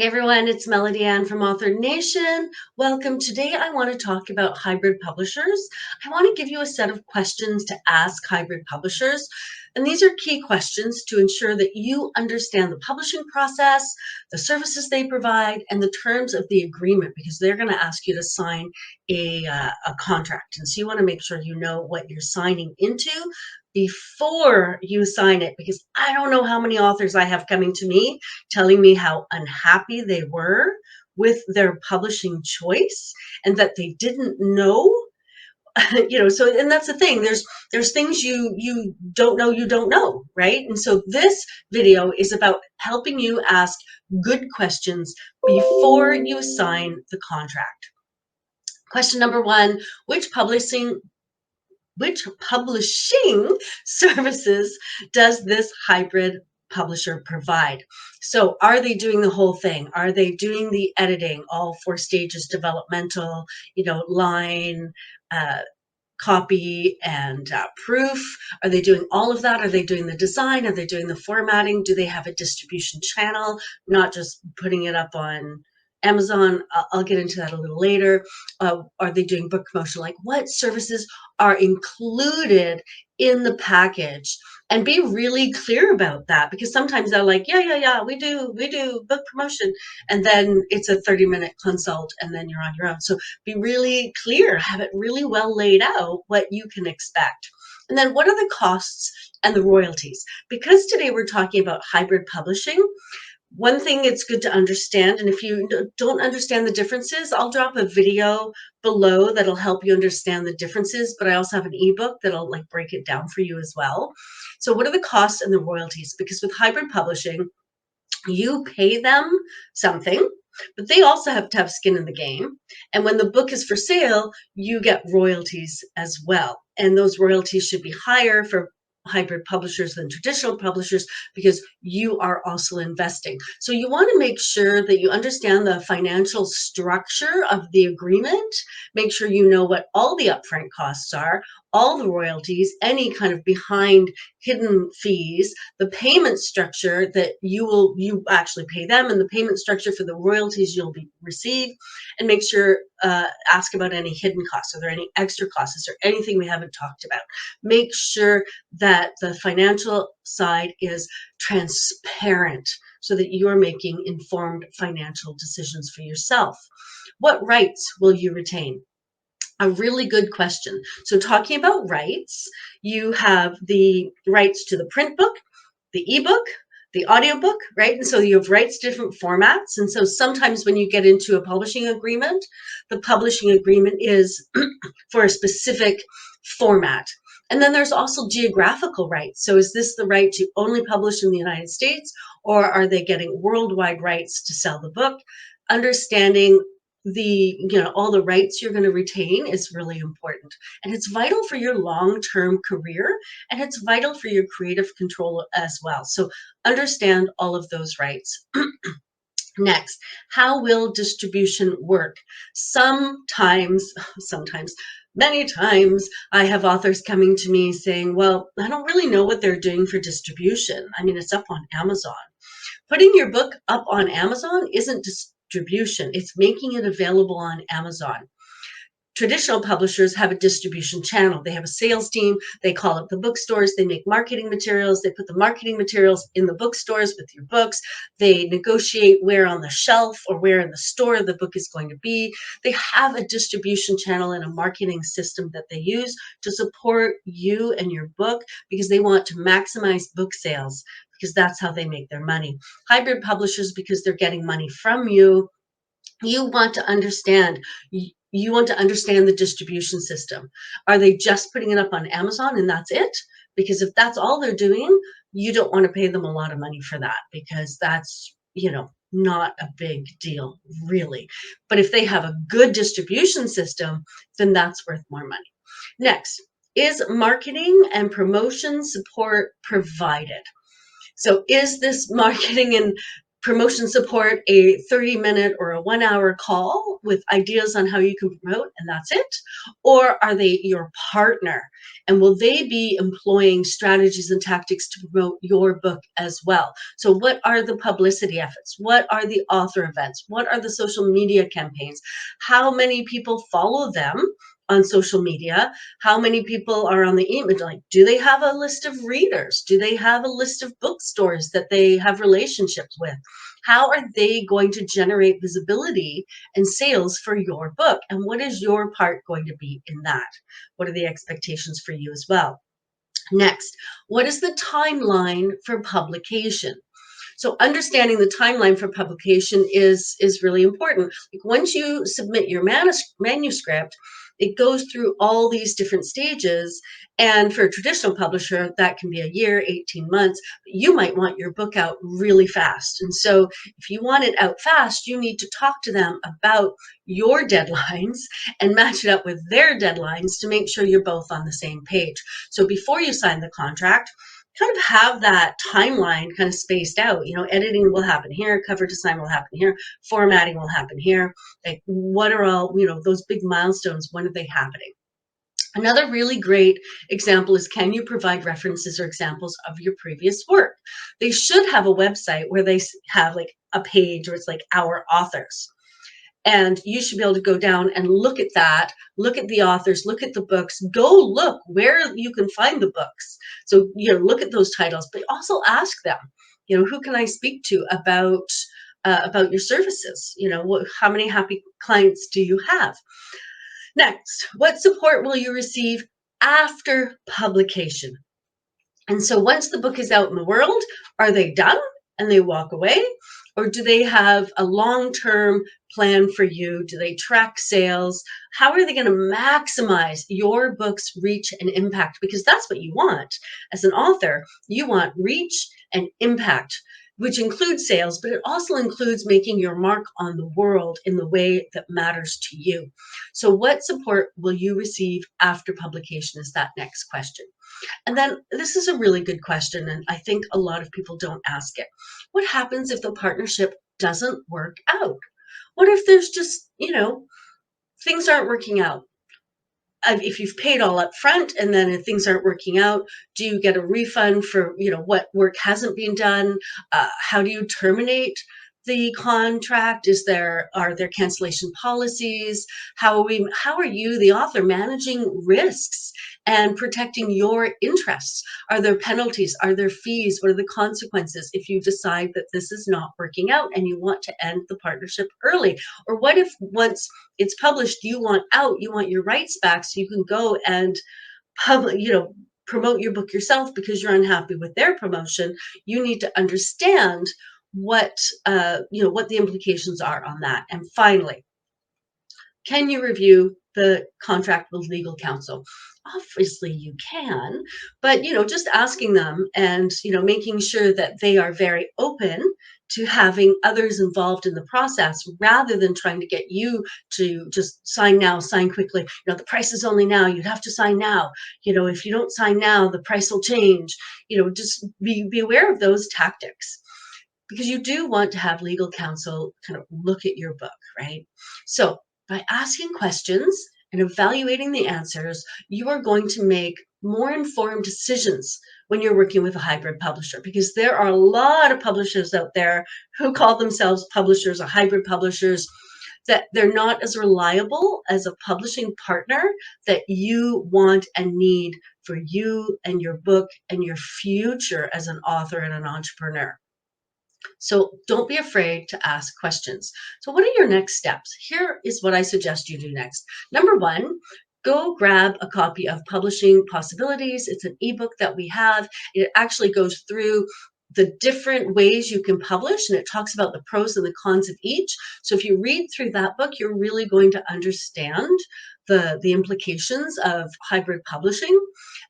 Hey everyone, it's Melody Ann from Author Nation. Welcome. Today I want to talk about hybrid publishers. I want to give you a set of questions to ask hybrid publishers. And these are key questions to ensure that you understand the publishing process, the services they provide, and the terms of the agreement, because they're going to ask you to sign a contract. And so you want to make sure you know what you're signing into before you sign it, because I don't know how many authors I have coming to me telling me how unhappy they were with their publishing choice and that they didn't know. So and that's the thing, there's things you don't know, right? And so this video is about helping you ask good questions before you sign the contract. Question number one: which publishing services does this hybrid publisher provide? So are they doing the whole thing? Are they doing the editing, all 4 stages, developmental, line, copy, and proof? Are they doing all of that? Are they doing the design? Are they doing the formatting? Do they have a distribution channel, not just putting it up on Amazon? I'll get into that a little later. Are they doing book promotion? Like, what services are included in the package? And be really clear about that, because sometimes they're like, yeah, we do book promotion, and then it's a 30-minute consult, and then you're on your own. So be really clear, have it really well laid out what you can expect. And then what are the costs and the royalties? Because today we're talking about hybrid publishing, one thing it's good to understand, and if you don't understand the differences, I'll drop a video below that'll help you understand the differences, but I also have an ebook that'll break it down for you as well. So what are the costs and the royalties? Because with hybrid publishing, you pay them something, but they also have to have skin in the game. And when the book is for sale, you get royalties as well. And those royalties should be higher for hybrid publishers than traditional publishers, because you are also investing. So you want to make sure that you understand the financial structure of the agreement. Make sure you know what all the upfront costs are, all the royalties, any kind of behind hidden fees, the payment structure that you actually pay them, and the payment structure for the royalties you'll receive. And make sure, ask about any hidden costs. Are there any extra costs? Is there anything we haven't talked about? Make sure that the financial side is transparent so that you're making informed financial decisions for yourself. What rights will you retain? A really good question. So talking about rights, you have the rights to the print book, the ebook, the audiobook, right? And so you have rights to different formats. And so sometimes when you get into a publishing agreement, the publishing agreement is for a specific format. And then there's also geographical rights. So is this the right to only publish in the United States, or are they getting worldwide rights to sell the book? Understanding all the rights you're going to retain is really important, and it's vital for your long-term career, and it's vital for your creative control as well. So understand all of those rights. Next, how will distribution work? Sometimes, many times, I have authors coming to me saying, well, I don't really know what they're doing for distribution. I mean, it's up on Amazon. Putting your book up on Amazon isn't distribution, it's making it available on Amazon. Traditional publishers have a distribution channel. They have a sales team. They call up the bookstores. They make marketing materials. They put the marketing materials in the bookstores with your books. They negotiate where on the shelf or where in the store the book is going to be. They have a distribution channel and a marketing system that they use to support you and your book, because they want to maximize book sales, because that's how they make their money. Hybrid publishers, because they're getting money from you, you want to understand the distribution system. Are they just putting it up on Amazon and that's it? Because if that's all they're doing, you don't want to pay them a lot of money for that, because that's, not a big deal, really. But if they have a good distribution system, then that's worth more money. Next, is marketing and promotion support provided? So is this marketing and promotion support a 30-minute or a 1-hour call with ideas on how you can promote and that's it? Or are they your partner? And will they be employing strategies and tactics to promote your book as well? So, what are the publicity efforts? What are the author events? What are the social media campaigns? How many people follow them on social media? How many people are on the email? Like, do they have a list of readers? Do they have a list of bookstores that they have relationships with? How are they going to generate visibility and sales for your book? And what is your part going to be in that? What are the expectations for you as well? Next, what is the timeline for publication? So understanding the timeline for publication is really important. Like once you submit your manuscript, it goes through all these different stages. And for a traditional publisher, that can be a year, 18 months. You might want your book out really fast. And so if you want it out fast, you need to talk to them about your deadlines and match it up with their deadlines to make sure you're both on the same page. So before you sign the contract, kind of have that timeline kind of spaced out. Editing will happen here, cover design will happen here, formatting will happen here. Like, what are all, those big milestones? When are they happening? Another really great example is, can you provide references or examples of your previous work? They should have a website where they have like a page where it's like our authors. And you should be able to go down and look at that, look at the authors, look at the books, go look where you can find the books. So, look at those titles, but also ask them, who can I speak to about your services? How many happy clients do you have? Next, what support will you receive after publication? And so once the book is out in the world, are they done and they walk away? Or do they have a long-term plan for you? Do they track sales? How are they going to maximize your book's reach and impact? Because that's what you want. As an author, you want reach and impact, which includes sales, but it also includes making your mark on the world in the way that matters to you. So what support will you receive after publication is that next question. And then this is a really good question, and I think a lot of people don't ask it. What happens if the partnership doesn't work out? What if there's just, things aren't working out? If you've paid all up front and then if things aren't working out, do you get a refund for, what work hasn't been done? How do you terminate the contract? Are there cancellation policies? How are you, the author, managing risks and protecting your interests? Are there penalties? Are there fees? What are the consequences if you decide that this is not working out and you want to end the partnership early? Or what if once it's published, you want out, you want your rights back so you can go and promote your book yourself because you're unhappy with their promotion? You need to understand what what the implications are on that. And finally, can you review the contract with legal counsel? Obviously you can, but just asking them and making sure that they are very open to having others involved in the process rather than trying to get you to just sign now, sign quickly. The price is only now, you'd have to sign now. If you don't sign now, the price will change. Just be aware of those tactics, because you do want to have legal counsel kind of look at your book, right? So by asking questions and evaluating the answers, you are going to make more informed decisions when you're working with a hybrid publisher, because there are a lot of publishers out there who call themselves publishers or hybrid publishers, that they're not as reliable as a publishing partner that you want and need for you and your book and your future as an author and an entrepreneur. So don't be afraid to ask questions. So what are your next steps? Here is what I suggest you do next. Number one, go grab a copy of Publishing Possibilities. It's an ebook that we have. It actually goes through the different ways you can publish, and it talks about the pros and the cons of each. So if you read through that book, you're really going to understand the implications of hybrid publishing.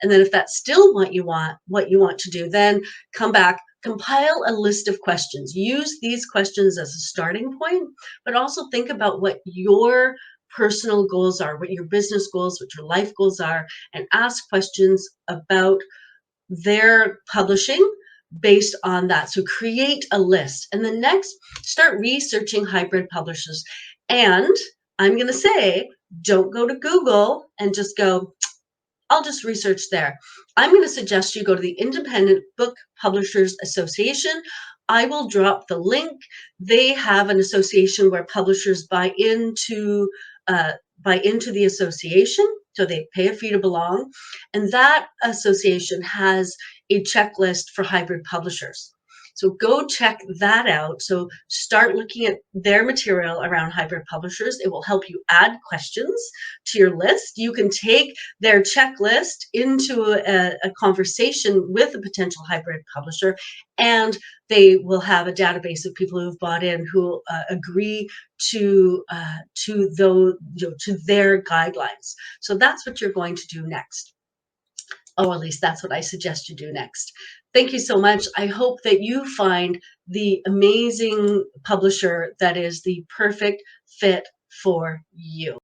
And then if that's still what you want to do, then come back, compile a list of questions. Use these questions as a starting point, but also think about what your personal goals are, what your business goals, what your life goals are, and ask questions about their publishing based on that. So create a list. And then next, start researching hybrid publishers and I'm going to say, don't go to Google and just go, I'll just research there. I'm going to suggest you go to the Independent Book Publishers Association. I will drop the link. They have an association where publishers uh, buy into the association, so they pay a fee to belong. And that association has a checklist for hybrid publishers. So go check that out. So start looking at their material around hybrid publishers. It will help you add questions to your list. You can take their checklist into a conversation with a potential hybrid publisher, and they will have a database of people who've bought in who agree to their guidelines. So that's what you're going to do next. Or at least that's what I suggest you do next. Thank you so much. I hope that you find the amazing publisher that is the perfect fit for you.